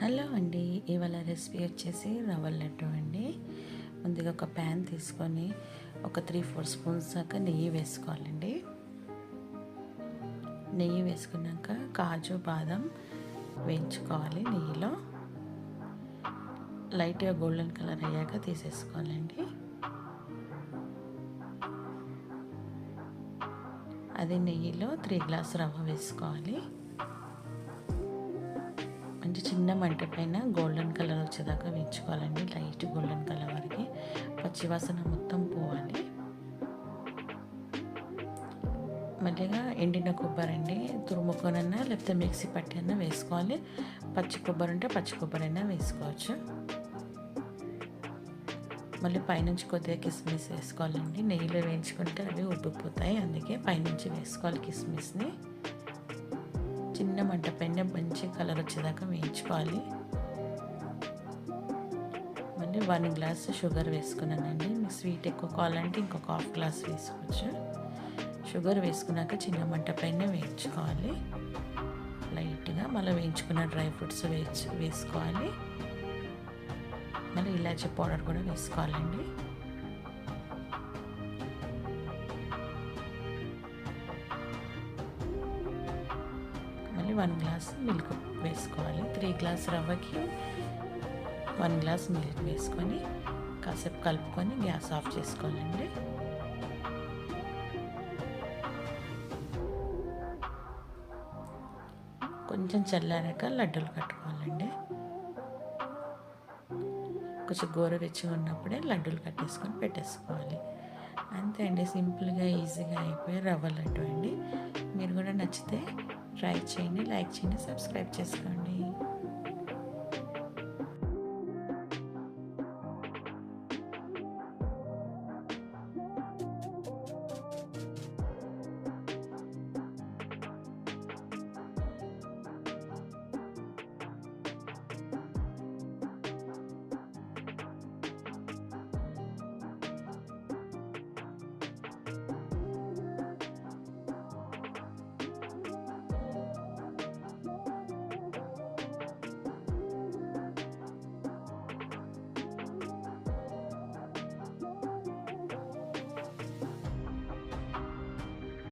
Hello అండి. ఇవాళ recipe వచ్చేసి రవ్వ లడ్డు అండి. ముందుగా ఒక ప్యాన్ తీసుకొని ఒక 3-4 స్పూన్స్ దాకా నెయ్యి వేసుకోవాలండి. నెయ్యి వేసుకున్నాక కాజు బాదం వేయించుకోవాలి నెయ్యిలో. లైట్గా గోల్డెన్ కలర్ అయ్యాక తీసేసుకోవాలండి. అదే నెయ్యిలో 3 గ్లాస్ రవ్వ వేసుకోవాలి. మంచి చిన్న మంట పైన గోల్డెన్ కలర్ వచ్చేదాకా వేయించుకోవాలండి. లైట్ గోల్డెన్ కలర్ వరకు పచ్చివాసన మొత్తం పోవాలి. మళ్ళీగా ఎండిన కొబ్బరి అండి, తురుముకొనన్నా లేకపోతే మిక్సీ పట్టి అన్నా వేసుకోవాలి. పచ్చి కొబ్బరి ఉంటే పచ్చి కొబ్బరి అయినా వేసుకోవచ్చు. మళ్ళీ పైనుంచి కొద్దిగా కిస్మిస్ వేసుకోవాలండి. నెయ్యిలో వేయించుకుంటే అవి ఉబ్బిపోతాయి, అందుకే పైనుంచి వేసుకోవాలి కిస్మిస్ని. చిన్న మంట పైన మంచి కలర్ వచ్చేదాకా వేయించుకోవాలి. మళ్ళీ 1 గ్లాస్ షుగర్ వేసుకున్నానండి. మీకు స్వీట్ ఎక్కువ కావాలంటే ఇంకొక హాఫ్ గ్లాస్ వేసుకోవచ్చు. షుగర్ వేసుకున్నాక చిన్న మంట పైన వేయించుకోవాలి లైట్గా. మళ్ళీ వేయించుకున్న డ్రై ఫ్రూట్స్ వేసుకోవాలి. మళ్ళీ ఇలాచీ పౌడర్ కూడా వేసుకోవాలండి. మళ్ళీ 1 గ్లాస్ మిల్క్ వేసుకోవాలి. 3 గ్లాస్ రవ్వకి 1 గ్లాస్ మిల్క్ వేసుకొని కాసేపు కలుపుకొని గ్యాస్ ఆఫ్ చేసుకోవాలండి. కొంచెం చల్లారాక లడ్డూలు కట్టుకోవాలండి. కొంచెం గోరువెచ్చగా ఉన్నప్పుడే లడ్డూలు కట్టేసుకొని పెట్టేసుకోవాలి. అంతే అండి, సింపుల్గా ఈజీగా అయిపోయి రవ్వ లడ్డు అండి. మీరు కూడా నచ్చితే ట్రై చేయండి, లైక్ చేయండి, సబ్స్క్రైబ్ చేసుకోండి.